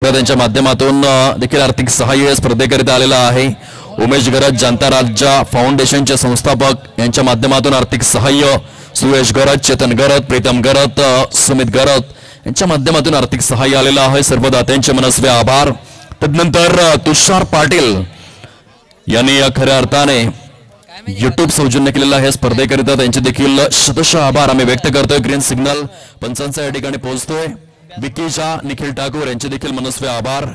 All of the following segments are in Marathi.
त्यांच्या माध्यमातून देखील आर्थिक सहाय्य स्पर्धेकरिता आलेला आहे। उमेश गरज जनता राज्य फाउंडेशनचे संस्थापक यांच्या माध्यमातून आर्थिक सहाय्य सुरेश गरज, चेतन गरज, प्रीतम गरज, सुमित गरज यांच्या माध्यमातून आर्थिक सहाय्य आलेला आहे। सर्व दात्यांचे मनस्वी आभार। तदनंतर तुषार पाटील यांनी खऱ्या अर्थाने YouTube सौजन्य केलेला आहे स्पर्धेकरिता त्यांचे देखील शतशः आभार आम्ही व्यक्त करतोय। ग्रीन सिग्नल पंचांचा या ठिकाणी पोहोचतोय। विकी शाह, निखिल ठाकूर यांचे देखील मनस्वी आभार।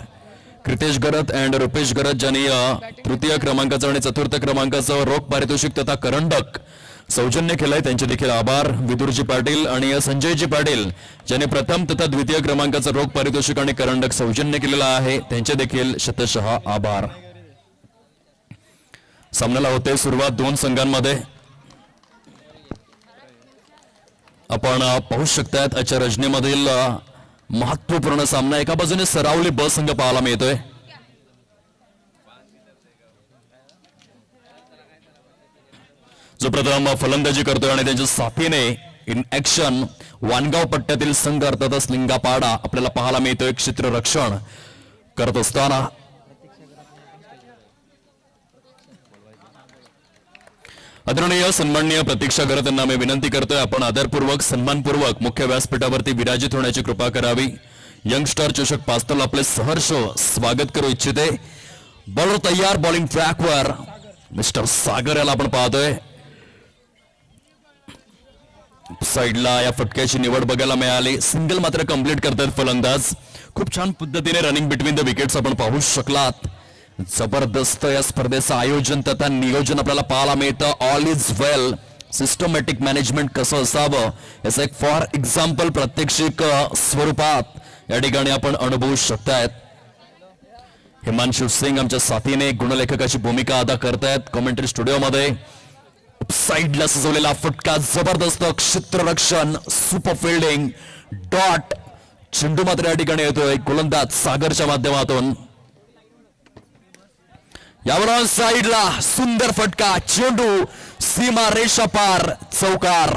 कृतेश गरज अँड रुपेश गरज ज्यांनी तृतीय क्रमांकाचा आणि चतुर्थ क्रमांकाचा रोख पारितोषिक तथा करंडक सौजन्य केलाय त्यांचे देखील आभार। विदुरजी पाटील आणि संजयजी पाटील ज्यांनी प्रथम तथा द्वितीय क्रमांकाचा रोख पारितोषिक आणि करंडक सौजन्य केलेला आहे त्यांचे देखील शतशः आभार। सामन्याला होते सुरुवात दोन संघांमध्ये। आपण पाहू शकतात आजच्या रजनीमधील महत्त्वपूर्ण सामना एका बाजूने सरावली ब संघ पाहायला मिळतोय। जो प्रथम फलंदाजी करतोय आणि त्यांच्या साथीने इन ऍक्शन वानगाव पट्ट्यातील संघ अर्थातच लिंगापाडा आपल्याला पाहायला मिळतोय क्षेत्ररक्षण करत असताना। आदरणीय सन्माननीय प्रतीक्षा गरज यांना मी विनंती करतोय आपण आदरपूर्वक सन्मानपूर्वक मुख्य व्यासपीठावरती विराजित होण्याची कृपा करावी। यंगस्टर चषक पास्तल आपले सहर्ष स्वागत करू इच्छिते। बॉलर तयार, बॉलिंग ट्रॅकवर मिस्टर सागर याला आपण पाहतोय। साइडला या फटक्याची निवड बघायला मिळाली। सिंगल मात्र कंप्लीट करतात फलंदाज। खूप छान पद्धतीने रनिंग बिटवीन द विकेट्स आपण पाहू शकलात। जबरदस्त या स्पर्धेचं आयोजन तथा नियोजन आपल्याला पाहायला मिळतं। All is well, systematic management कसं असावं याचं एक फॉर एक्झाम्पल प्रात्यक्षिक स्वरूपात या ठिकाणी आपण अनुभवू शकतायत। हिमांशु सिंग आमच्या साथीने गुणलेखकाची भूमिका अदा करतायत कॉमेंट्री स्टुडिओमध्ये। साइडला सजवलेला फटका, जबरदस्त क्षेत्ररक्षण, सुपर फिल्डिंग, डॉट, चेंडू मात्र या ठिकाणी येतोय गोलंदाज सागरच्या माध्यमातून। यावरून साइडला सुंदर फटका, चेंडू सीमा रेषा पार, चौकार।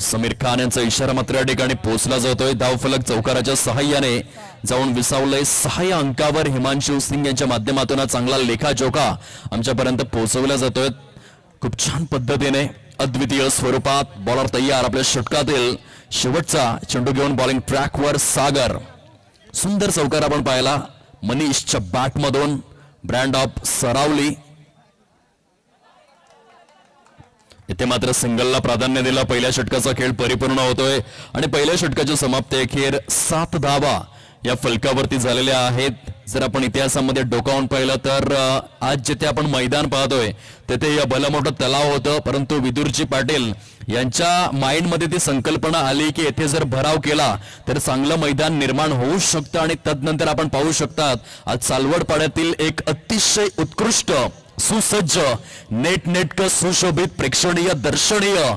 समीर खान यांचा इशारा मात्र या ठिकाणी पोहोचला जातोय। धावफलक चौकाराच्या सहाय्याने जाऊन विसावलंय। 6 अंकावर हिमांशु सिंग यांच्या माध्यमातून चांगला लेखाजोखा आमच्यापर्यंत पोहोचवला जातोय। खूप छान पद्धतीने अद्वितीय स्वरूपात बॉलर तयार। आपल्या षटकातील शेवटचा चेंडू घेऊन बॉलिंग ट्रॅकवर सागर। सुंदर चौकार आपण पाहिला मनीषच्या बॅटमधून, ब्रँड ऑफ सरावली। इथे मात्र सिंगलला प्राधान्य दिलं। पहिल्या षटकाचा खेळ परिपूर्ण होतोय आणि पहिल्या षटकाच्या समाप्ती अखेर 7 धावा या फलकावरती झालेल्या आहेत। जर आपण इतिहासामध्ये डोकावून पाहिलं तर आज जिथे आपण मैदान पाहतोय तिथे या भलमोठं तलाव होतं, परंतु विदुरजी पाटील यांच्या माइंडमध्ये ती संकल्पना आली की येथे जर भराव केला तर चांगलं मैदान निर्माण होऊ शकतं। आणि तदनंतर आपण पाहू शकतात आज चालवड पाड्यातील एक अतिशय उत्कृष्ट, सुसज्ज, नेटनेटकं, सुशोभित, प्रेक्षणीय, दर्शनीय,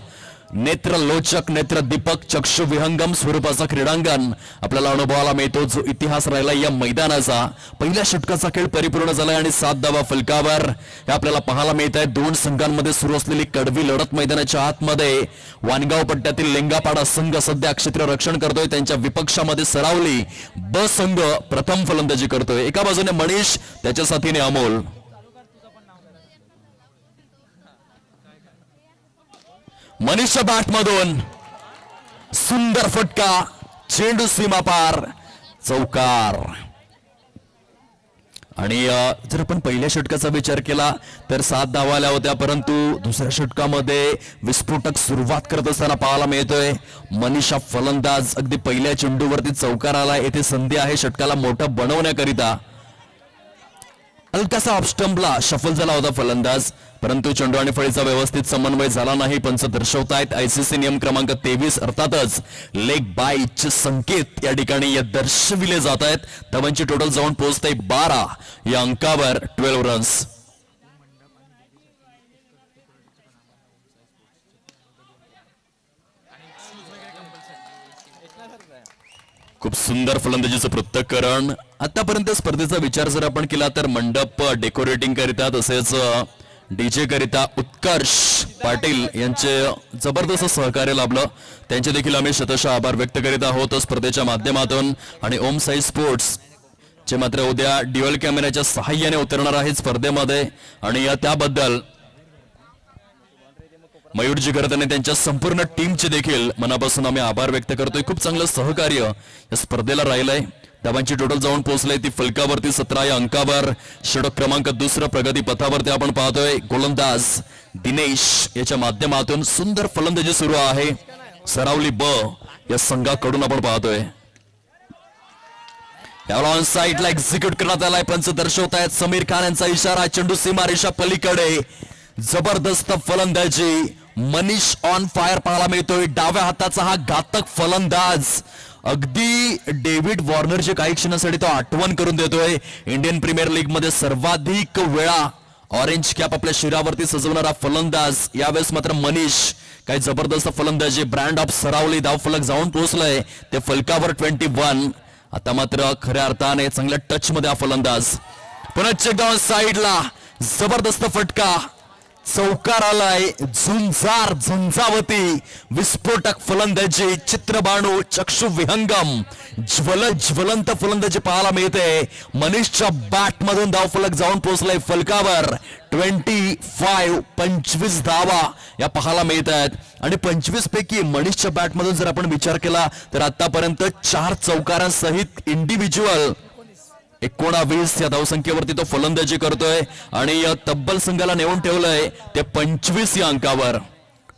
नेत्रलोचक, नेत्रदीपक, चक्षुविहंगम स्वरूपाचा क्रीडांगण आपल्याला अनुभवायला मिळतो, जो इतिहास राहिला या मैदानाचा। पहिल्या षटकाचा खेळ परिपूर्ण झालाय आणि 7 धावा फलकावर हे आपल्याला पाहायला मिळत आहे। दोन संघांमध्ये सुरू असलेली कडवी लढत मैदानाच्या आतमध्ये वानगाव पट्ट्यातील लिंगापाडा संघ सध्या क्षेत्ररक्षण करतोय। त्यांच्या विपक्षामध्ये सरावली ब संघ प्रथम फलंदाजी करतोय। एका बाजूने मनीष, त्याच्या साथीने अमोल। मनीषच्या बॅटमधून सुंदर फटका, चेंडू सीमा पार, चौकार। आणि जर आपण पहिल्या षटकाचा विचार केला तर 7 धावा आल्या होत्या, परंतु दुसऱ्या षटकामध्ये विस्फोटक सुरुवात करत असताना पाहायला मिळतोय मनीषा फलंदाज। अगदी पहिल्या चेंडूवरती चौकार आला। येथे संधी आहे षटकाला मोठं बनवण्याकरिता। हलकासा ऑफस्टंपला शफल झाला होता फलंदाज, परंतु चेंडू आणि फळीचा व्यवस्थित समन्वय झाला नाही। पंच दर्शवतायत आयसीसी नियम क्रमांक 23 अर्थातच लेग बायचे संकेत या ठिकाणी दर्शविले जात आहेत। धावांची टोटल जाऊन पोहोचते 12 या अंकावर 12 रन्स। खूप सुंदर फलंदाजीचं पृथक्करण। आतापर्यंत स्पर्धेचा विचार जर आपण केला तर मंडप डेकोरेटिंग करिता तसेच डीजे करिता उत्कर्ष पाटील यांचे जबरदस्त सहकार्य लाभलं, त्यांचे देखील आम्ही शतशः आभार व्यक्त करीत आहोत स्पर्धेच्या माध्यमातून. आणि ओम साई स्पोर्ट्स जे मात्र उद्या ड्युअल कॅमेऱ्याच्या सहाय्याने उतरणार आहेत स्पर्धेमध्ये आणि त्याबद्दल मयूरजी करताना त्यांच्या संपूर्ण टीमचे देखील मनापासून आम्ही आभार व्यक्त करतोय. खूप चांगलं सहकार्य या स्पर्धेला राहिलंय. धावांची टोटल जाऊन पोहोचले ती फलकावरती 17 या अंकावर. षटक क्रमांक 2 प्रगती पथावरती आपण पाहतोय. गोलंदाज दिनेश याच्या माध्यमातून सुंदर फलंदाजी सुरू आहे सरावली ब या संघाकडून आपण पाहतोय. याला ऑन साइडला एक्झिक्यूट करण्यात आलाय. पंच दर्शवतायत समीर खान यांचा इशारा. चेंडू सीमारेषा पलीकडे. जबरदस्त फलंदाजी. मनीष ऑन फायर पाहायला मिळतोय. डाव्या हाताचा हा घातक फलंदाज. अगदी डेव्हिड वॉर्नरचे काही क्षणासाठी तो आठवण करून देतोय. इंडियन प्रीमियर लीग मध्ये सर्वाधिक वेळा ऑरेंज कॅप आपल्या शिरावरती सजवणारा फलंदाज. यावेळेस मात्र मनीष काही जबरदस्त फलंदाजी. ब्रँड ऑफ सरावली धाव फलक जाऊन पोहोचलाय ते फलकावर 21. आता मात्र खऱ्या अर्थाने चांगल्या टच मध्ये हा फलंदाज. पुन्हा चेकडाऊन साइडला जबरदस्त फटका. चौकार आलाय. झुंजार झंझावती विस्फोटक फलंदाजी. चित्रबाणू चक्षु विहंगम ज्वलंत फलंदाजी पाहायला मिळते. मनीषच्या बॅट मधून धाव फलक जाऊन पोहोचलाय फलकावर. 25 धावा या पाहायला मिळत आहेत. आणि 25 पैकी मनीषच्या बॅट मधून जर आपण विचार केला तर आतापर्यंत 4 चौकारांसहित इंडिव्हिज्युअल 19 या धावसंख्येवरती तो फलंदाजी करतोय. आणि तब्बल संघाला नेऊन ठेवलंय ते 25 या अंकावर.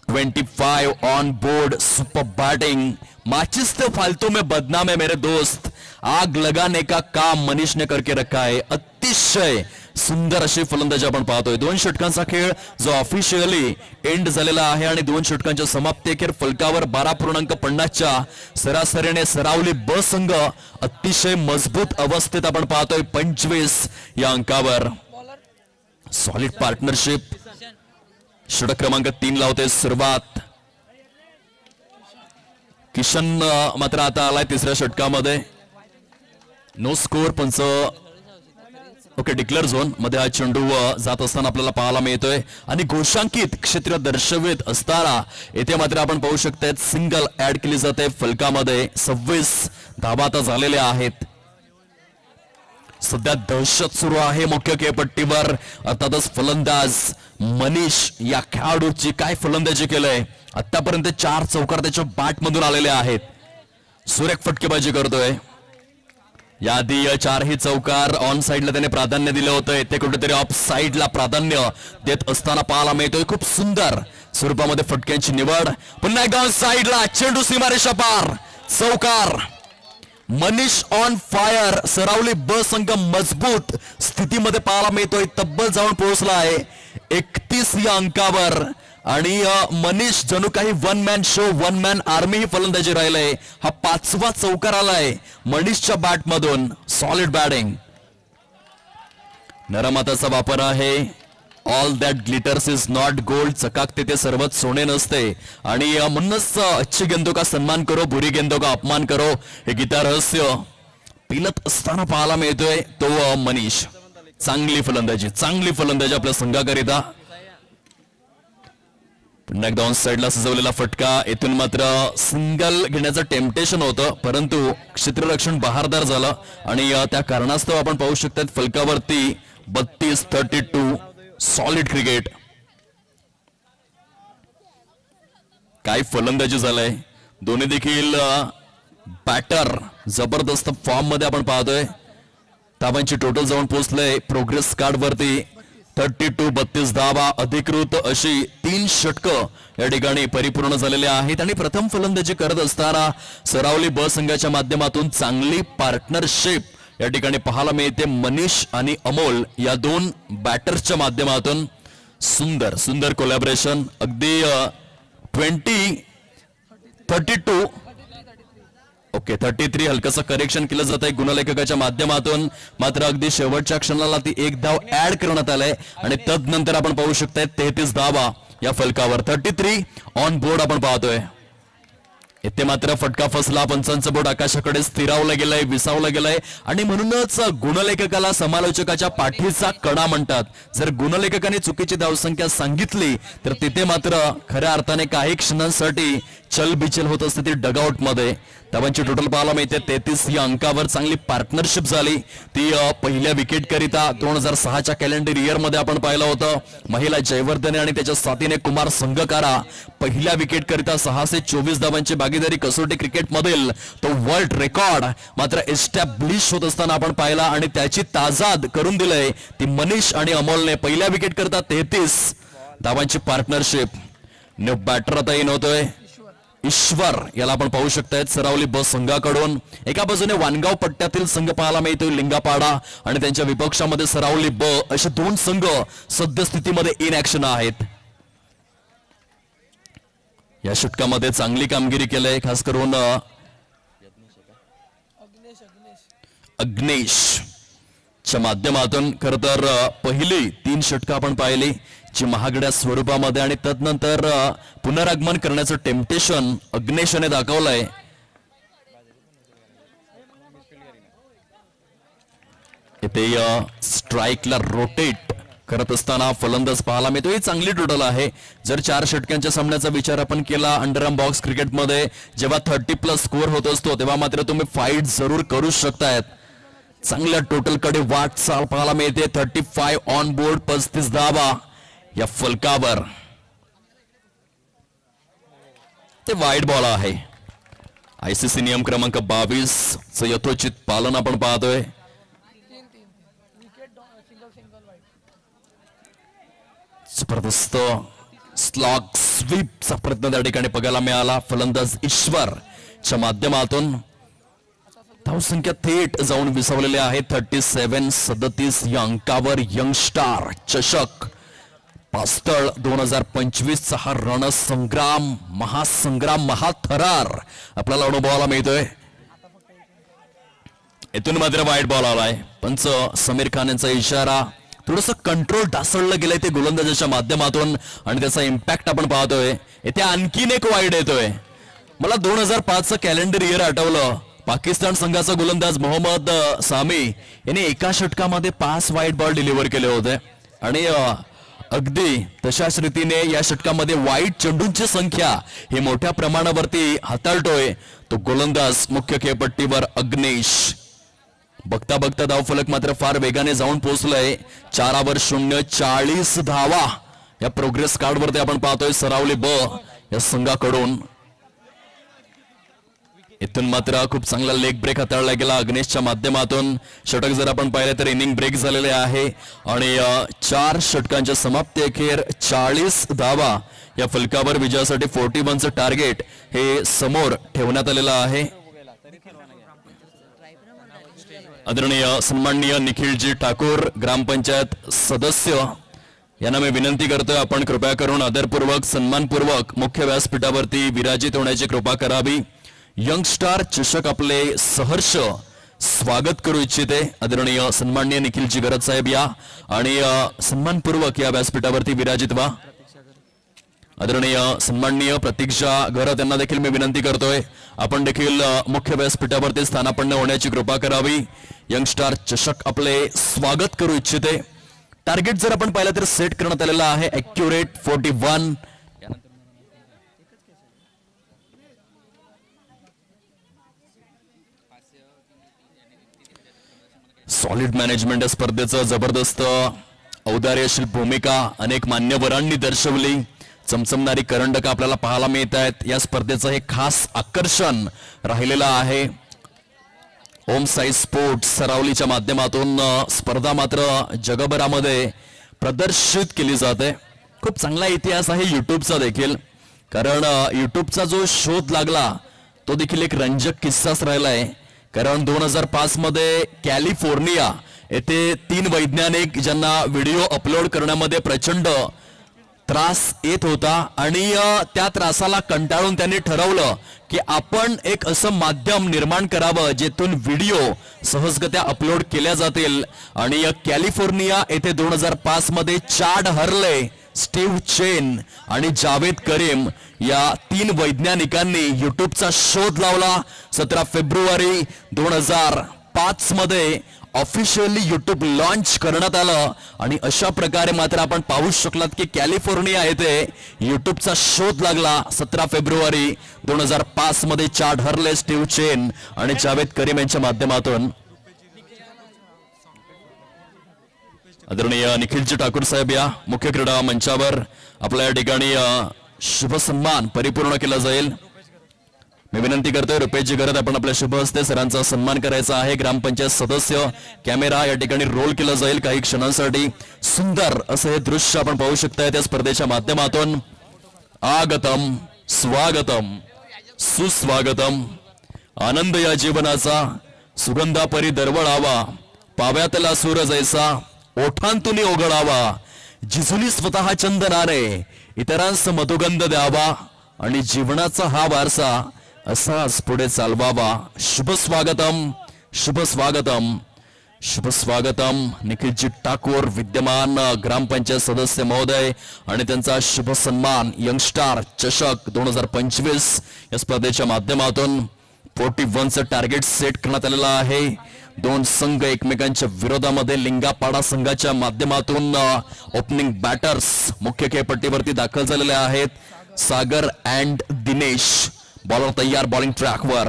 25 ऑन बोर्ड. Super batting. माचिस तो फालतू में बदनाम है मेरे दोस्त. आग लगाने का काम मनीष ने करके रखा है. अतिशय सुंदर अशी फलंदाजी आपण पाहतोय. 2 षटकांचा खेळ जो ऑफिशियली एंड झालेला आहे आणि 2 षटकांच्या समाप्तीअखेर फलकावर 12.50च्या सरासरीने सरावली ब संघ अतिशय मजबूत अवस्थेत आपण पाहतोय. 25 या अंकावर. Solid partnership. षटक क्रमांक 3 लावते सुरुवात. किशन मात्र आता आलाय 3ऱ्या षटकामध्ये. No score. पंच ओके डिक्लेअर झोन मध्ये हा चेंडू जात असताना आपल्याला पाहायला मिळतोय. आणि घोषांकित क्षेत्र दर्शवित असताना येथे मात्र आपण पाहू शकता सिंगल ऍड केली जाते फलकामध्ये. 26 धावा आता झालेल्या आहेत. सध्या दहशत सुरू आहे मुख्य खेळपट्टीवर. अर्थातच फलंदाज मनीष या खेळाडूची काय फलंदाजी केलंय. आतापर्यंत 4 चौकार त्याच्या बॅट मधून आलेले आहेत. सुरेख फटकेबाजी करतोय. याआधी 4ही चौकार ऑन साइडला त्याने प्राधान्य दिलं होतं. ते कुठेतरी ऑफ साइडला प्राधान्य देत असताना पाहायला मिळतोय. खूप सुंदर स्वरूपामध्ये फटक्यांची निवड. पुन्हा एकदा ऑन साइडला चेंडू सीमारेषा पार. चौकार. Manish on fire. सरावली ब संघ मजबूत स्थितीमध्ये पाहायला मिळतोय. तब्बल जाऊन पोहोचलाय 31 या अंकावर. आणि मनीष जणू काही one man show, one man army ही फलंदाजी राहिलंय. हा 5वा चौकार आलाय मनीषच्या बॅट मधून. Solid batting. नरमाताचा वापर आहे. All that glitters is not gold. चकाकते ते सर्वच सोने नसते. आणि म्हणूनच अच्छी गेंदों का सन्मान करो, बुरी गेंदों का अपमान करो हे गीता रहस्य पिलत असताना पाहायला मिळतोय तो मनीष. चांगली फलंदाजी आपल्या संघाकरिता. पुन्हा एकदा ऑन साइडला सजवलेला फटका. येथून मात्र सिंगल घेण्याचं टेम्पटेशन होतं परंतु क्षेत्ररक्षण बहारदार झालं आणि त्या कारणास्तव आपण पाहू शकतात फलकावरती 32-32. Solid cricket. काय फलंदाजी झालंय. दोन्ही देखील बॅटर जबरदस्त फॉर्म मध्ये आपण पाहतोय. धावांची टोटल जाऊन पोहोचलंय प्रोग्रेस कार्ड वरती 32 धावा. अधिकृत अशी 3 षटकं या ठिकाणी परिपूर्ण झालेले आहेत. आणि प्रथम फलंदाजी करत असताना सरावली ब संघाच्या माध्यमातून चांगली पार्टनरशिप या ठिकाणी पाहायला मिळते. मनीष आणि अमोल या 2 बॅटर्सच्या माध्यमातून सुंदर कोलॅबरेशन. अगदी 32 ओके 33 हलकसं करेक्शन केलं जात आहे गुणलेखकाच्या माध्यमातून. मात्र अगदी शेवटच्या क्षणाला ती 1 धाव ऍड करण्यात आलाय आणि तदनंतर आपण पाहू शकताय 33 धावा या फलकावर. 33 ऑन बोर्ड आपण पाहतोय. इथे मात्र फटका फसला. पंचांचं बोट आकाशाकडे स्थिरावलं गेलंय, विसावलं गेलंय आणि म्हणूनच गुणलेखकाला समालोचकाच्या पाठीचा कणा म्हणतात. जर गुणलेखकाने चुकीची धावसंख्या सांगितली तर तिथे मात्र खऱ्या अर्थाने काही क्षणांसाठी चलबिचल होत असते ती डगआउट मध्ये. धावांची टोटल पाहायला मिळते 33. या अंकावर चांगली पार्टनरशिप झाली ती पहिल्या विकेट करिता 2006च्या कॅलेंडर इयर मध्ये आपण पाहिलं होतं. महिला जयवर्धने आणि त्याच्या साथीने कुमार संगकारा पहिल्या विकेट करिता 624 धावांची भागीदारी कसोटी क्रिकेट मधील तो वर्ल्ड रेकॉर्ड मात्र एस्टॅब्लिश होत असताना आपण पाहिला आणि त्याची ताजाद करून दिलंय ती मनीष आणि अमोलने. पहिल्या विकेट करिता 33 धावांची पार्टनरशिप. न्यू बॅटर आता इन होतोय ईश्वर, याला आपण पाहू शकताय सरावली ब संघाकडून. एका बाजूने वानगाव पट्ट्यातील संघ पाहायला मिळतोय लिंगापाडा आणि त्यांच्या विपक्षामध्ये सरावली ब, असे दोन संघ सद्यस्थितीमध्ये इन ऍक्शन आहेत. या षटकामध्ये चांगली कामगिरी केली खास करून अग्नेशच्या माध्यमातून. खर तर पहिली 3 षटकं आपण पाहिली जी महागड्या स्वरूपामध्ये आणि तदनंतर पुनरागमन करण्याचं टेम्पटेशन अग्नेशने दाखवलंय. इथे स्ट्राईकला रोटेट करत असताना फलंदाज पाहायला मिळतो. ही चांगली टोटल आहे. जर 4 षटकांच्या सामन्याचा विचार आपण केला अंडरआर्म बॉक्स क्रिकेटमध्ये जेव्हा 30+ स्कोअर होत असतो तेव्हा मात्र तुम्ही फाईट जरूर करू शकतायत. चांगल्या टोटल कडे वाटचाल पाहायला मिळते. 35 ऑन बोर्ड, 35 धावा या फलकावर. ते वाईड बॉल आहे. आयसीसी नियम क्रमांक 22 चं यथोचित पालन आपण पाहतोय. जबरदस्त स्लॉग स्वीपचा प्रयत्न त्या ठिकाणी बघायला मिळाला फलंदाज ईश्वरच्या माध्यमातून. धावसंख्या थेट जाऊन विसावलेले आहे 37-37 या अंकावर. यंग स्टार चषक पास्तळ 2025 चा हा रणसंग्राम महासंग्राम महाथरार आपल्याला अनुभवायला मिळतोय. इथून मात्र वाईट बॉल आलाय. पंच समीर खान यांचा इशारा. थोडस कंट्रोल ढासळलं गेलंय ते गोलंदाजाच्या माध्यमातून आणि त्याचा इम्पॅक्ट आपण पाहतोय. इथे आणखीन एक वाईड येतोय. मला 2005 चं कॅलेंडर इयर आठवलं. पाकिस्तान संघाचा गोलंदाज मोहम्मद सामी यांनी एका षटकामध्ये 5 वाईड बॉल डिलिव्हर केले होते आणि अगदी तशाच रीतीने या षटकामध्ये वाईड चेंडूंची संख्या ही मोठ्या प्रमाणावरती हाताळतोय तो गोलंदाज मुख्य खेळपट्टीवर अग्नेश. बघता बघता धावफलक मात्र फार वेगाने जाऊन पोहोचलाय. 4/0 40 धावा या प्रोग्रेस कार्डवरती आपण पाहतोय सरावली ब या संघाकडून. इथून मात्र खूप चांगला लेग ब्रेक हाताळला गेला अग्नेशच्या माध्यमातून. षटक जर आपण पाहिलं तर इनिंग ब्रेक झालेले आहे आणि 4 षटकांच्या समाप्ती अखेर 40 धावा या फलकावर विजयासाठी 41चं टार्गेट हे समोर ठेवण्यात आलेलं आहे. आदरणीय सन्माननीय निखिलजी ठाकूर ग्रामपंचायत सदस्य यांना मी विनंती करतोय आपण कृपया करून आदरपूर्वक सन्मानपूर्वक मुख्य व्यासपीठावरती विराजित होण्याची कृपा करावी. यंगस्टार चषक आपले सहर्ष स्वागत करू इच्छिते. आदरणीय सन्माननीय निखिलजी गरज साहेब या आणि सन्मानपूर्वक या व्यासपीठावरती विराजित व्हा. आदरणीय सन्माननीय प्रतीक्षा गरत यांना देखील मी विनंती करतोय आपण देखील मुख्य व्यासपीठावरती स्थानापन्न होण्याची कृपा करावी. यंगस्टार चषक आपले स्वागत करू इच्छिते. टार्गेट जर आपण पाहिलं तर सेट करण्यात आलेला आहे ॲक्युरेट 41. सॉलिड मॅनेजमेंट या स्पर्धेचं जबरदस्त औदार्यशील भूमिका अनेक मान्यवरांनी दर्शवली. चमचमणारी करंडका आपल्याला पाहायला मिळत आहेत. या स्पर्धेचं हे खास आकर्षण राहिलेलं आहे. ओम साई स्पोर्ट्स सरावलीच्या माध्यमातून स्पर्धा मात्र जगभरामध्ये प्रदर्शित केली जाते. खूप चांगला इतिहास आहे युट्यूबचा देखील, कारण युट्यूबचा जो शोध लागला तो देखील एक रंजक किस्साच राहिलाय. कारण 2005 मध्ये कॅलिफोर्निया येथे 3 वैज्ञानिक ज्यांना व्हिडिओ अपलोड करण्यामध्ये प्रचंड त्रास येत होता आणि त्या त्रासाला कंटाळून त्यांनी ठरवलं की आपण एक असं माध्यम निर्माण करावं जेथून व्हिडिओ सहजगत्या अपलोड केल्या जातील. आणि कॅलिफोर्निया येथे 2005 मध्ये चाड हर्ले स्टीव्ह चेन आणि जावेद करीम या 3 वैज्ञानिकांनी युट्यूबचा शोध लावला. 17 फेब्रुवारी 2005 मध्ये ऑफिशियली युट्यूब लॉन्च करण्यात आलं आणि अशा प्रकारे मात्र आपण पाहू शकलात की कॅलिफोर्निया येथे युट्यूबचा शोध लागला. 17 फेब्रुवारी 2005 मध्ये चार्ट हरले स्टीव्ह चेन आणि जावेद करीम यांच्या माध्यमातून. आदरणीय निखिलजी ठाकूर साहेब या मुख्य क्रीडा मंचावर आपल्या या ठिकाणी शुभ सन्मान परिपूर्ण केला जाईल. मी विनंती करतोय रुपेशजी गरज आपण आपल्या शुभ हस्ते सरांचा सन्मान करायचा आहे. ग्रामपंचायत सदस्य कॅमेरा या ठिकाणी रोल केला जाईल काही क्षणांसाठी. सुंदर असं हे दृश्य आपण पाहू शकताय त्या स्पर्धेच्या माध्यमातून. आगतम स्वागतम सुस्वागतम आनंद या जीवनाचा सुगंधापरी दरवळावा पाव्यातला सूर जैसा ओठांतून ओघळावा जिजुनी स्वतः चंदनाने इतरांस मधुगंध द्यावा आणि जीवनाचा हा वारसा असाच पुढे चालवावा. शुभ स्वागतम शुभ स्वागतम शुभ स्वागतम निखिलजी ठाकूर विद्यमान ग्रामपंचायत सदस्य महोदय आणि त्यांचा शुभ सन्मान यंगस्टार चषक 2025 या स्पर्धेच्या माध्यमातून 41चं टार्गेट सेट करण्यात आलेलं आहे. 2 संघ एकमेकांच्या विरोधामध्ये लिंगापाडा संघाच्या माध्यमातून ओपनिंग बॅटर्स मुख्य खेळपट्टीवरती दाखल झालेले आहेत. सागर अँड दिनेश बॉलर तयार बॉलिंग ट्रॅकवर.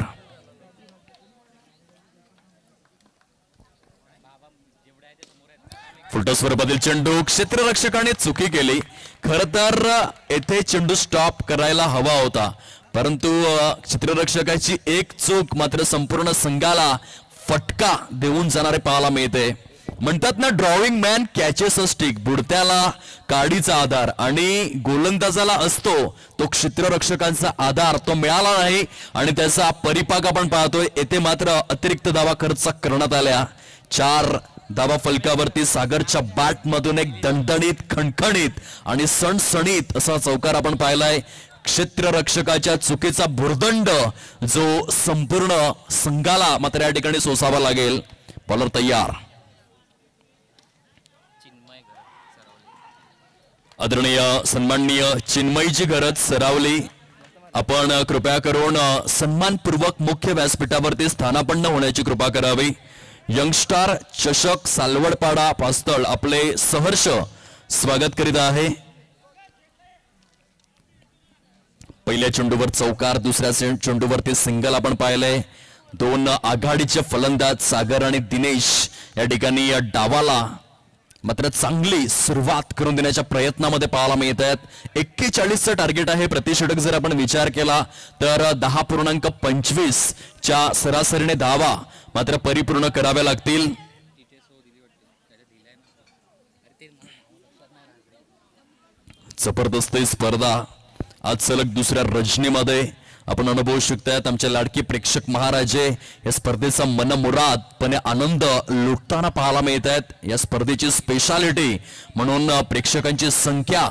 फुलटॉस स्वरूपातील चेंडू क्षेत्ररक्षकाने चुकी केली. खर तर येथे चेंडू स्टॉप करायला हवा होता परंतु क्षेत्ररक्षकाची एक चूक मात्र संपूर्ण संघाला फटका देऊन जाणारे पाहायला मिळते. म्हणतात ना drowning man catches a stick. बुडत्याला काडीचा आधार आणि गोलंदाजाला असतो तो क्षेत्ररक्षकांचा आधार तो मिळाला नाही आणि त्याचा परिपाक आपण पाहतोय. येथे मात्र अतिरिक्त धावा खर्च करण्यात आल्या. 4 धावा फलकावरती सागरच्या बॅट मधून एक दणदणीत खणखणीत आणि सणसणीत असा चौकार आपण पाहिलाय. क्षेत्ररक्षकाच्या चुकीचा भुर्दंड जो संपूर्ण संघाला मात्र या ठिकाणी सोसावा लागेल. बॉलर तयार. आदरणीय सन्माननीय चिन्मयजी गरज सरावली आपण कृपया करून सन्मानपूर्वक मुख्य व्यासपीठावरती स्थानापन्न होण्याची कृपा करावी. यंगस्टार चषक सालवडपाडा पास्तळ आपले सहर्ष स्वागत करीत आहे. पहिल्या चेंडूवर चौकार दुसऱ्या चेंडूवरती सिंगल आपण पाहिलंय. 2 आघाडीचे फलंदाज सागर आणि दिनेश या ठिकाणी या डावाला मात्र चांगली सुरुवात करून देण्याच्या प्रयत्नामध्ये पाहायला मिळत आहेत. 41चं टार्गेट आहे. प्रतिषेधक जर आपण विचार केला तर 10.25 च्या सरासरीने धावा मात्र परिपूर्ण कराव्या लागतील. जबरदस्त स्पर्धा आज सलग दुसऱ्या रजनीमध्ये आपण अनुभवू शकतायत. आमचे लाडके प्रेक्षक महाराजे या स्पर्धेचा मनमुरादपणे आनंद लुटताना पाहायला मिळत आहेत. या स्पर्धेची स्पेशालिटी म्हणून प्रेक्षकांची संख्या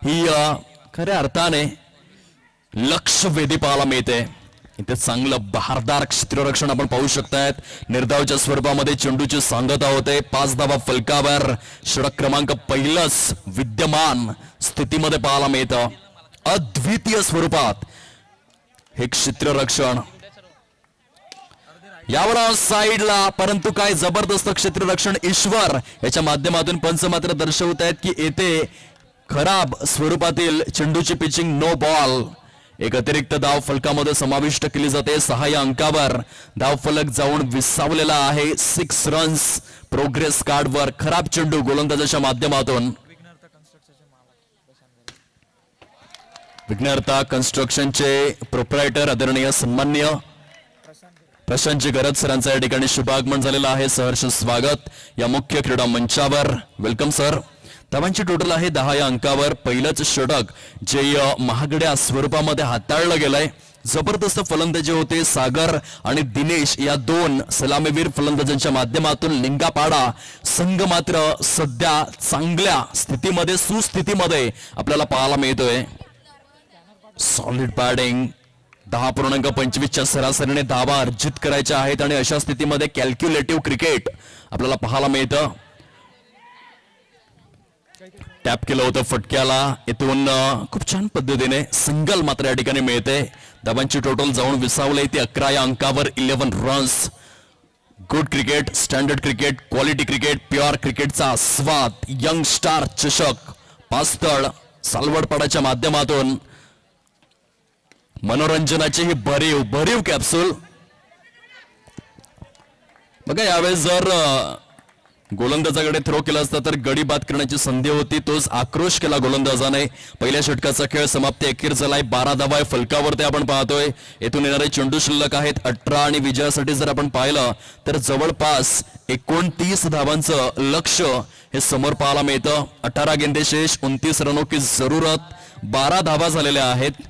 ही खऱ्या अर्थाने लक्षवेधी पाहायला मिळते. इथे चांगलं बहारदार क्षेत्ररक्षण आपण पाहू शकतायत. निर्धावच्या स्वरूपामध्ये चेंडूची सांगता होते. 5 धावा फलकावर षटक क्रमांक पहिलंच विद्यमान स्थितीमध्ये पाहायला मिळतं. अद्वितीय स्वरूपात हे क्षेत्ररक्षण यावर साईडला परंतु काय जबरदस्त क्षेत्ररक्षण ईश्वर याच्या माध्यमातून पंच मात्र दर्शवत आहेत की येथे खराब स्वरूपातील चेंडूची पिचिंग नो बॉल. एक अतिरिक्त धाव फलकामध्ये समाविष्ट केली जाते. 6 या अंकावर धाव फलक जाऊन विसावलेला आहे. 6 रन्स प्रोग्रेस कार्डवर. खराब चेंडू गोलंदाजाच्या माध्यमातून. विघ्नहर्ता कन्स्ट्रक्शनचे प्रोप्रायटर आदरणीय सन्माननीय प्रशांतजी गरज सरांचा या ठिकाणी शुभागमन झालेला आहे. सहर्ष स्वागत या मुख्य क्रीडा मंचावर. Welcome sir. धावांची टोटल आहे 10 या अंकावर. पहिलंच षटक जे महागड्या स्वरूपामध्ये हाताळलं गेलंय. जबरदस्त फलंदाजी होते. सागर आणि दिनेश या 2 सलामीवीर फलंदाजांच्या माध्यमातून लिंगापाडा संघ मात्र सध्या चांगल्या स्थितीमध्ये सुस्थितीमध्ये आपल्याला पाहायला मिळतोय. Solid batting. 10.25 च्या सरासरीने धावा अर्जित करायच्या आहेत आणि अशा स्थितीमध्ये कॅल्क्युलेटिव्ह क्रिकेट आपल्याला पाहायला मिळतं. टॅप केलं होतं फटक्याला. इथून खूप छान पद्धतीने सिंगल मात्र या ठिकाणी मिळते. धावांची टोटल जाऊन विसावले ते 11 या अंकावर 11 runs. Good cricket, standard cricket, quality cricket, pure क्रिकेटचा स्वाद. यंग स्टार चषक पास्तळ सालवडपाड्याच्या माध्यमातून मनोरंजनाची ही भरीव कॅप्सूल. बघा यावेळेस जर गोलंदाजाकडे थ्रो केला असता तर गडी बाद करण्याची संधी होती. तोच आक्रोश केला गोलंदाजाने. पहिल्या षटकाचा खेळ समाप्ती अखेर झालाय. 12 धावा फलकावरती आपण पाहतोय. येथून येणारे चेंडू शिल्लक आहेत 18 आणि विजयासाठी जर आपण पाहिलं तर जवळपास 29 धावांचं लक्ष हे समोर पाहायला मिळतं. 18 गेंदे शेष, 29 रनों की जरूरत. 12 धावा झालेल्या आहेत.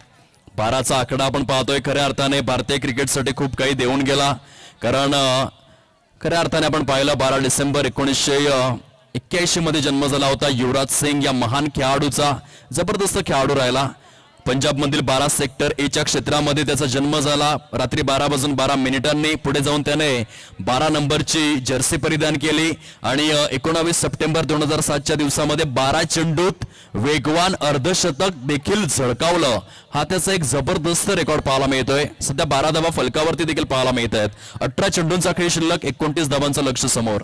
12चा आकडा आपण पाहतोय. खऱ्या अर्थाने भारतीय क्रिकेटसाठी खूप काही देऊन गेला. कारण खऱ्या अर्थाने आपण पाहिलं 12 डिसेंबर 1981 मध्ये जन्म झाला होता युवराज सिंग या महान खेळाडूचा. जबरदस्त खेळाडू राहिला. पंजाब मधील 12 सेक्टर ए च्या क्षेत्रामध्ये त्याचा जन्म झाला. रात्री 12:12 पुढे जाऊन त्याने 12 नंबरची जर्सी परिधान केली आणि 19 सप्टेंबर 2007च्या दिवसामध्ये 12 चेंडूत वेगवान अर्धशतक देखील झळकावलं. हा त्याचा एक जबरदस्त रेकॉर्ड पाहायला मिळतोय. सध्या 12 धावा फलकावरती देखील पाहायला मिळत आहेत. 18 चेंडूंचा खेळ शिल्लक, 29 धावांचं लक्ष समोर.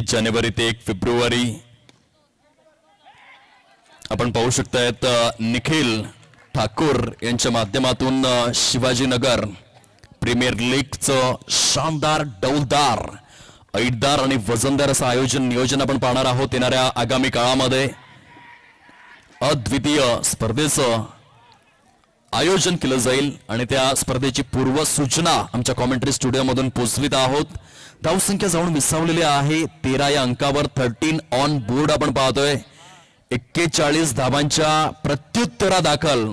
जानेवारी ते 1 फेब्रुवारी आपण पाहू शकतायत निखिल ठाकूर यांच्या माध्यमातून शिवाजीनगर प्रीमियर लीगचं शानदार, डौलदार, ऐटदार आणि वजनदार असं नियोजन आपण पाहणार आहोत. येणाऱ्या आगामी काळामध्ये अद्वितीय स्पर्धेचं आयोजन केलं जाईल आणि त्या स्पर्धेची पूर्वसूचना आमच्या कॉमेंट्री स्टुडिओमधून पोहोचवित आहोत. धावसंख्या जाऊन विसावलेली आहे 13 या अंकावर. 13 ऑन बोर्ड आपण पाहतोय. 41 धावांच्या प्रत्युत्तरादाखल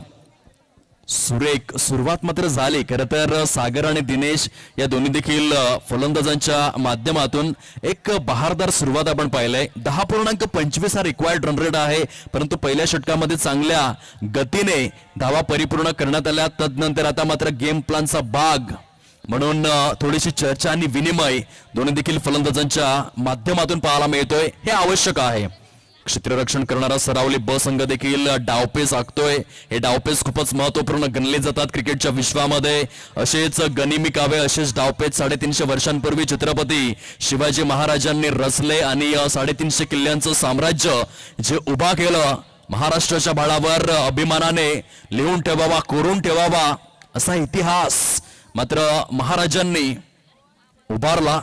सुरेख सुरुवात मात्र झाली. खरं तर सागर आणि दिनेश या दोन्ही देखील फलंदाजांच्या माध्यमातून एक बहारदार सुरुवात आपण पाहिलंय. 10.25 हा रिक्वायर्ड रन रेट आहे. परंतु पहिल्या षटकामध्ये चांगल्या गतीने धावा परिपूर्ण करण्यात आल्या. तदनंतर आता मात्र गेम प्लॅनचा भाग म्हणून थोडीशी चर्चा आणि विनिमय दोन्ही देखील फलंदाजांच्या माध्यमातून पाहायला मिळतोय. हे आवश्यक आहे. क्षेत्ररक्षण करणारा सरावली ब संघ देखील डावपेच आखतोय. हे डावपेच खूपच महत्वपूर्ण गणले जातात क्रिकेटच्या विश्वामध्ये. असेच गनिमी कावे, असेच डावपेच 350 वर्षांपूर्वी छत्रपती शिवाजी महाराजांनी रचले आणि 350 किल्ल्यांचं साम्राज्य जे उभा केलं, महाराष्ट्राच्या बाळावर अभिमानाने लिहून ठेवावा, कोरून ठेवावा असा इतिहास मात्र महाराजांनी उभारला.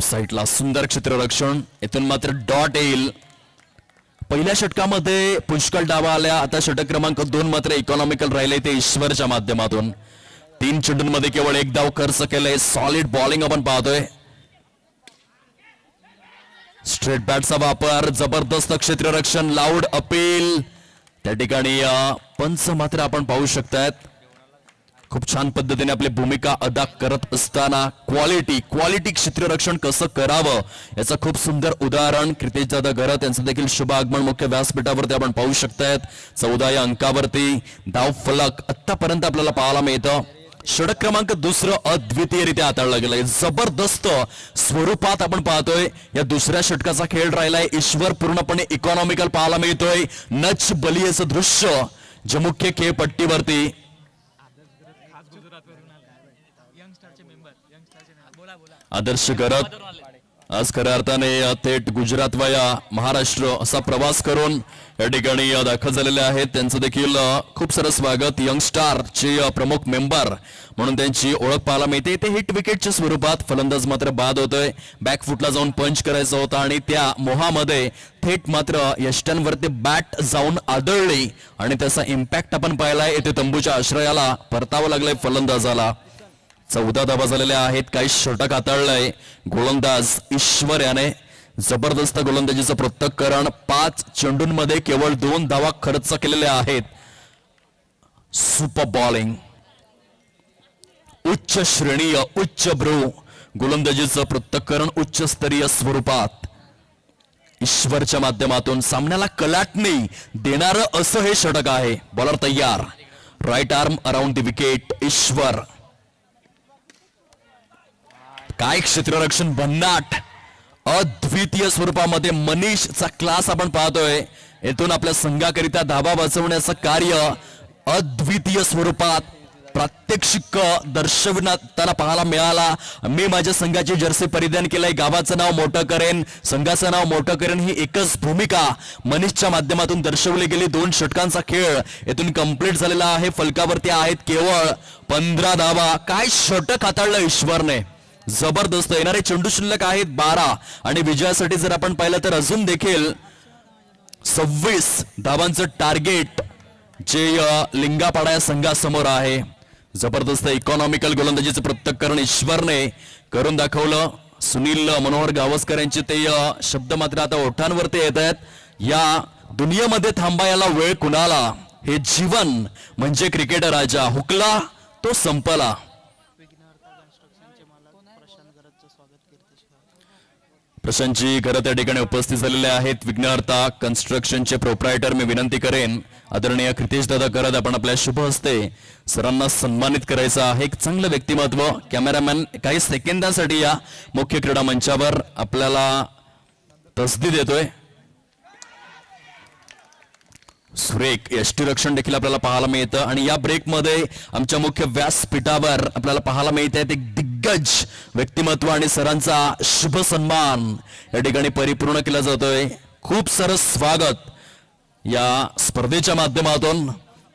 साईडला सुंदर क्षेत्ररक्षण. इथून मात्र डॉट येईल. पहिल्या षटकामध्ये पुष्कळ डावा आल्या. आता षटक क्रमांक 2 मात्र इकॉनॉमिकल राहिले ते ईश्वरच्या माध्यमातून. 3 चेंडूंमध्ये केवळ 1 धाव खर्च केलंय. सॉलिड बॉलिंग आपण पाहतोय. स्ट्रेट बॅटचा वापर, जबरदस्त क्षेत्ररक्षण, लाऊड अपील. त्या ठिकाणी पंच मात्र आपण पाहू शकतायत खूप छान पद्धतीने आपली भूमिका अदा करत असताना क्वालिटी क्षेत्ररक्षण कसं करावं याचं खूप सुंदर उदाहरण क्रितेश दादा घरत यांचं देखील शुभ आगमन मुख्य व्यासपीठावरती आपण पाहू शकतायत. 14 या अंकावरती धाव फलक आतापर्यंत आपल्याला पाहायला मिळतं. षटक क्रमांक 2 अद्वितीयरित्या हाताळलं गेलंय. जबरदस्त स्वरूपात आपण पाहतोय. या दुसऱ्या षटकाचा खेळ राहिलाय. ईश्वर पूर्णपणे इकॉनॉमिकल पाहायला मिळतोय. नच बली असं दृश्य जे मुख्य खेळपट्टीवरती आदर्श करत आज खऱ्या अर्थाने थेट गुजरात वया महाराष्ट्र असा प्रवास करून या ठिकाणी दाखल झालेले आहेत. त्यांचं देखील खूप सारं स्वागत. यंगस्टारचे प्रमुख मेंबर म्हणून त्यांची ओळख पाहायला मिळते. ते हिट विकेटच्या स्वरूपात फलंदाज मात्र बाद होतोय. बॅकफुटला जाऊन पंच करायचा होता आणि त्या मोहामध्ये थेट मात्र यष्टांवरती बॅट जाऊन आदळली आणि त्याचा इम्पॅक्ट आपण पाहिलाय. येथे तंबूच्या आश्रयाला परतावं लागलंय फलंदाजाला. 14 धावा झालेल्या आहेत. काही षटक हाताळलंय गोलंदाज ईश्वर याने. जबरदस्त गोलंदाजीचं पृथक्करण. 5 चेंडूंमध्ये केवळ 2 धावा खर्च केलेल्या आहेत. सुपर बॉलिंग, उच्च श्रेणीय, उच्च भ्रू गोलंदाजीचं पृथक्करण उच्चस्तरीय स्वरूपात ईश्वरच्या माध्यमातून सामन्याला कलाटणी देणारं असं हे षटक आहे. बॉलर तयार, right arm around the wicket. Ishwar, काय क्षेत्ररक्षण भन्नाट, अद्वितीय स्वरूपामध्ये मनीषचा क्लास आपण पाहतोय. येथून आपल्या संघाकरिता धाबा वाचवण्याचं कार्य अद्वितीय स्वरूपात प्रात्यक्षिक दर्शवताना पाहायला मिळाला. मी माझ्या संघाची जर्सी परिधान केलाय, गावाचं नाव मोठं करेन, संघाचं नाव मोठं करेन, ही एकच भूमिका मनीषच्या माध्यमातून दर्शवली गेली. 2 षटकांचा खेळ येथून कंप्लीट झालेला आहे. फलकावरती आहेत केवळ 15 धावा. काय षटक हाताळलं ईश्वरने, जबरदस्त. येणारे चेंडू शिल्लक आहेत 12 आणि विजयासाठी जर आपण पाहिलं तर अजून देखील 26 धावांचं टार्गेट जे लिंगापाडा या संघासमोर आहे. जबरदस्त इकॉनॉमिकल गोलंदाजीचं पृथक्करण ईश्वरने करून दाखवलं. सुनील मनोहर गावस्कर यांचे ते शब्द मात्र आता ओठांवरती येत आहेत. या दुनियेमध्ये थांबायला वेळ कुणाला, हे जीवन म्हणजे क्रिकेट राजा, हुकला तो संपला. प्रशांतजी घरं त्या ठिकाणी उपस्थित झालेले आहेत. विघ्नहर्ता कन्स्ट्रक्शनचे प्रोप्रायटर मी विनंती करेन आदरणीय क्रितेश दादा करत आपण आपल्या शुभ हस्ते सरांना सन्मानित करायचं आहे. एक चांगलं व्यक्तिमत्व. कॅमेरामॅन काही सेकंदासाठी या मुख्य क्रीडा मंचावर आपल्याला तसदी देतोय. सुरेख यष्टीरक्षण देखील आपल्याला पाहायला मिळतं आणि या ब्रेकमध्ये आमच्या मुख्य व्यासपीठावर आपल्याला पाहायला मिळत आहे एक दिग्गज व्यक्तिमत्व आणि सरांचा शुभ सन्मान या ठिकाणी परिपूर्ण केला जातोय. खूप सारं स्वागत या स्पर्धेच्या माध्यमातून.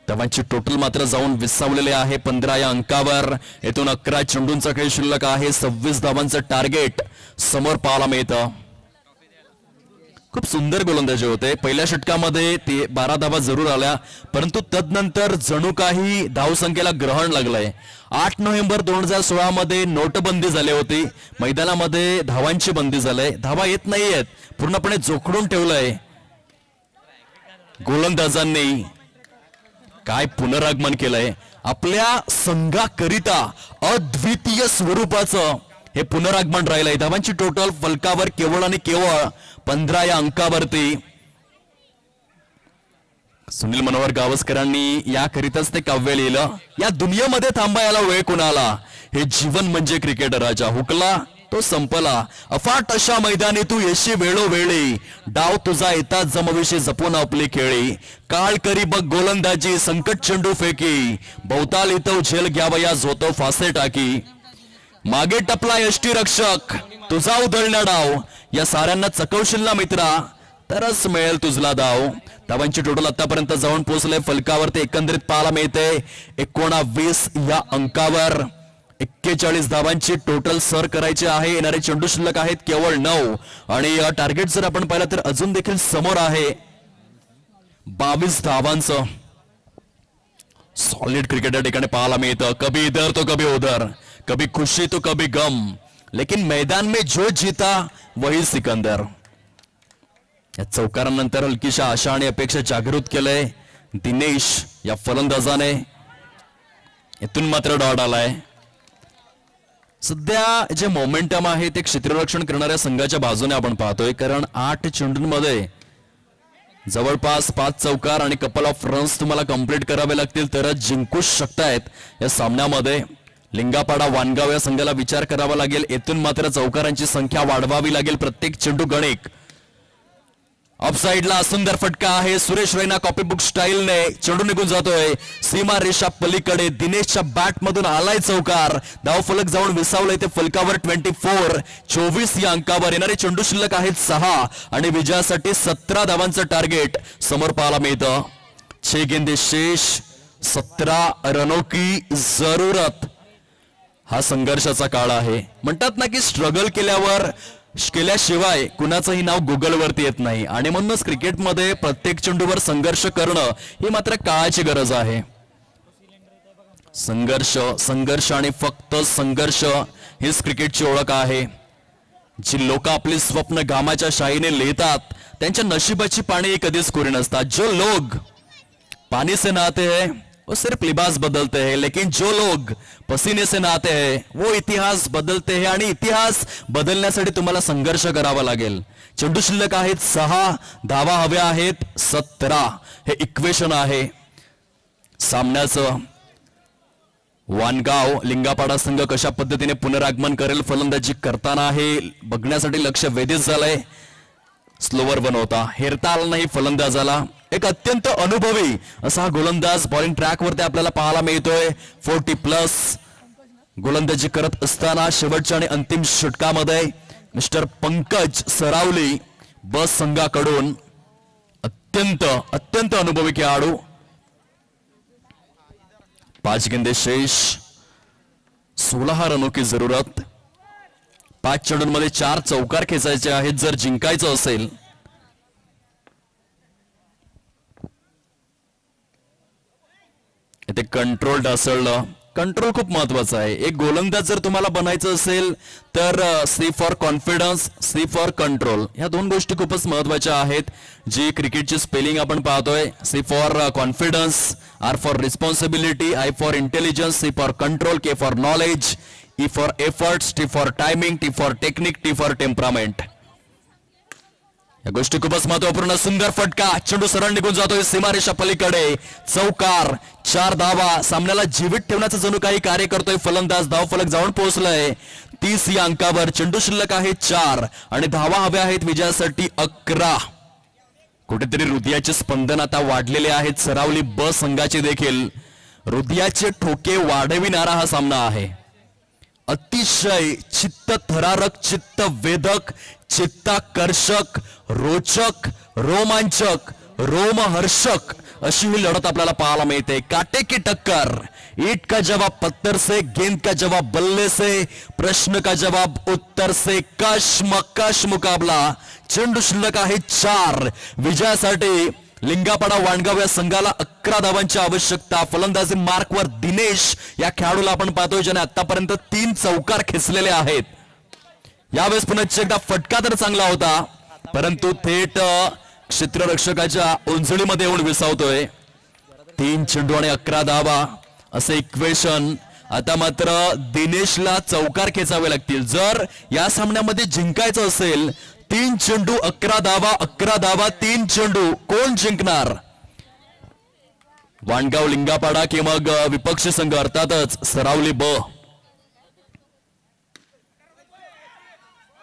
धावांची टोटल मात्र जाऊन विसावलेले आहे 15 या अंकावर. येथून 11 चेंडूंचा खेळ शिल्लक आहे. 26 धावांचं टार्गेट समोर पाहायला मिळतं. खूप सुंदर गोलंदाजी होते. पहिल्या षटकामध्ये ते 12 धावा जरूर आल्या, परंतु तदनंतर जणू काही धावसंख्येला ग्रहण लागलंय. 8 नोव्हेंबर 2016 मध्ये नोटबंदी झाली होती. मैदानामध्ये धावांची बंदी झाली. धावा येत नाहीयेत, पूर्णपणे जोखडून ठेवलंय. गोलंदाजांनी काय पुनरागमन केलंय आपल्या संघाकरिता. अद्वितीय स्वरूपाचं हे पुनरागमन राहिलंय. धावांची टोटल फलकावर केवळ आणि केवळ 15 या अंकावरती. सुनील मनोहर गावस्करांनी याकरिताच ते काव्य लिहिलं. या दुनियेमध्ये थांबायला वेळ कुणाला, हे जीवन म्हणजे क्रिकेट राजा, हुकला तो संपला. अफाट अशा मैदानी तू येशी वेळोवेळी, डाव तुझा येतात जमविषयी जपून आपली खेळी. काळ करी बघ गोलंदाजी, संकट चेंडू फेकी, भोवताल इथं झेल घ्यावया झोतो फासे टाकी. मागे टपला यष्टीरक्षक, तुझा उधळण्या डाव, या साऱ्यांना चकवशील ना मित्रा तरच मिळेल तुझला धाव. धावांची टोटल आतापर्यंत जाऊन पोहोचले फलकावर ते एकंदरीत पाहायला मिळते 19 या अंकावर. 41 धावांची टोटल सर करायची आहे. येणारे चेंडू शिल्लक आहेत केवळ 9 आणि टार्गेट जर आपण पाहिलं तर अजून देखील समोर आहे 22 धावांचं. सॉलिड क्रिकेट या ठिकाणी पाहायला मिळतं. कभी इधर तो कभी उधर, कभी खुशी तो कभी गम, लेकिन मैदान में जो जीता वही सिकंदर. या चौकारानंतर हलकीशा आशा आणि अपेक्षा जागृत केलंय दिनेश या फलंदाजाने. इथून मात्र डॉट आलाय. सध्या जे मोमेंटम आहे ते क्षेत्ररक्षण करणाऱ्या संघाच्या बाजूने आपण पाहतोय, कारण 8 चेंडूंमध्ये जवळपास 5 चौकार आणि कपल ऑफ रन्स तुम्हाला कंप्लीट करावे लागतील तरच जिंकू शकतायत या सामन्यामध्ये. लिंगापाडा वानगाव या संघाला विचार करावा लागेल. येथून मात्र चौकारांची संख्या वाढवावी लागेल. प्रत्येक चेंडू गणिक. ऑफसाइडला सुंदर फटका आहे. सुरेश रैना कॉपीबुक स्टाईलने चेंडू निघून जातोय सीमा रेषा पलीकडे. दिनेशच्या बॅट मधून आलाय चौकार. धाव फलक जाऊन विसावलंय ते फलकावर 24 या अंकावर. येणारे चेंडू शिल्लक आहेत 6 आणि विजयासाठी 17 धावांचं टार्गेट समोर पाहायला मिळतं. 6 गेंदे शेष, 17 रनों की जरूरत. हा संघर्षाचा काळ आहे. म्हणतात ना की स्ट्रगल केल्याशिवाय कुणाचंही नाव गुगल वरती येत नाही आणि म्हणूनच क्रिकेटमध्ये प्रत्येक चेंडूवर संघर्ष करणं ही मात्र काळाची गरज आहे. संघर्ष आणि फक्त संघर्ष हीच क्रिकेटची ओळख आहे. जी लोक आपली स्वप्न घामाच्या शाईने लिहितात त्यांच्या नशिबाची पाणी कधीच कोरी नसतात. जो लोग पानी से नहाते हैं वो सिर्फ लिबास बदलते हैं, लेकिन जो लोग पसीने से नहाते हैं वो इतिहास बदलते हैं आणि इतिहास बदलण्यासाठी तुम्हाला संघर्ष करावा लागेल. चेंडू शिल्लक आहेत 6, धावा हव्या आहेत 17. हे इक्वेशन आहे सामन्याचं. वानगाव लिंगापाडा संघ कशा पद्धतीने पुनरागमन करेल फलंदाजी करताना हे बघण्यासाठी लक्ष वेधित झालंय. स्लोवर बनवता हेरता आला नाही फलंदाजाला. एक अत्यंत अनुभवी असा हा गोलंदाज बॉलिंग ट्रॅक वरती आपल्याला पाहायला मिळतोय. 40+ गोलंदाजी करत असताना शेवटच्या आणि अंतिम षटकामध्ये मिस्टर पंकज सरावली बस संघाकडून अत्यंत अत्यंत अनुभवी खेळाडू. 5 गेंदे शेष, 16 रनों की जरूरत. 5 चेंडूंमध्ये 4 चौकार खेचायचे आहेत जर जिंकायचं असेल. इथे कंट्रोल ढासळलं. कंट्रोल खूप महत्वाचं आहे. एक गोलंदाज जर तुम्हाला बनायचं असेल तर C for confidence, C for control, ह्या 2 गोष्टी खूपच महत्वाच्या आहेत. जी क्रिकेटची स्पेलिंग आपण पाहतोय. C for confidence, R for responsibility, I for intelligence, C for control, K for knowledge, E for efforts, T for timing, T for technique, T for temperament. या गोष्टी खूपच महत्वपूर्ण. सुंदर फटका, चेंडू सरळ निघून जातोय सीमारेषा पलीकडे. चौकार, 4 धावा. सामन्याला जीवित ठेवण्याचं जणू काही कार्य करतोय फलंदाज. धावफलक जाऊन पोहोचलाय 30 या अंकावर. चेंडू शिल्लक आहे 4 आणि धावा हव्या आहेत विजयासाठी 11. कुठेतरी हृदयाचे स्पंदन आता वाढलेले आहेत सरावली ब संघाचे देखील. हृदयाचे ठोके वाढविणारा हा सामना आहे. अतिशय चित्तथरारक, चित्तवेधक, चित्ताकर्षक, रोचक, रोमांचक, रोमहर्षक अशी ही लढत आपल्याला पाहायला मिळते. काटे की टक्कर. ईट का जवाब पत्थर से, गेंद का जवाब बल्ले से, प्रश्न का जवाब उत्तर से. कशमकश मुकाबला. चेंडू शिल्लक आहे 4. विजयासाठी लिंगापाडा वाणगाव या संघाला 11 धावांची आवश्यकता. फलंदाजी मार्कवर दिनेश या खेळाडूला आपण पाहतोय ज्याने आतापर्यंत 3 चौकार खेचलेले आहेत. यावेळेस पुन्हा एकदा फटका तर चांगला होता परंतु थेट क्षेत्ररक्षकाच्या उंजळीमध्ये येऊन विसावतोय. 3 चेंडू आणि 11 धावा असे इक्वेशन. आता मात्र दिनेशला चौकार खेचावे लागतील जर या सामन्यामध्ये जिंकायचं असेल. 3 चेंडू 11 धावा, 11 धावा 3 चेंडू. कोण जिंकणार? वाणगाव लिंगापाडा की मग विपक्षी संघ अर्थातच सरावली ब.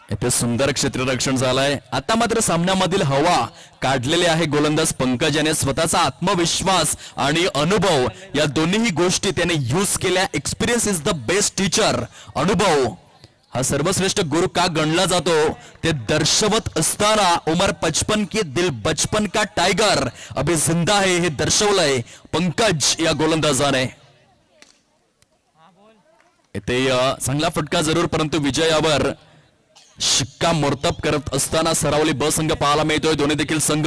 इथे सुंदर क्षेत्ररक्षण झालंय. आता मात्र सामन्यामधील हवा काढलेली आहे गोलंदाज पंकज याने. स्वतःचा आत्मविश्वास आणि अनुभव या दोन्ही गोष्टी त्याने यूज केल्या. Experience is the best teacher. अनुभव हा सर्वश्रेष्ठ गुरु का गणला जातो ते दर्शवत असताना उमर 55 की दिल बचपन का टायगर अभी जिंदा है हे दर्शवलंय पंकज या गोलंदाजाने. इथे चांगला फटका जरूर परंतु विजयावर शिक्कामोर्तब करत असताना सरावली ब संघ पाहायला मिळतोय. दोन्ही देखील संघ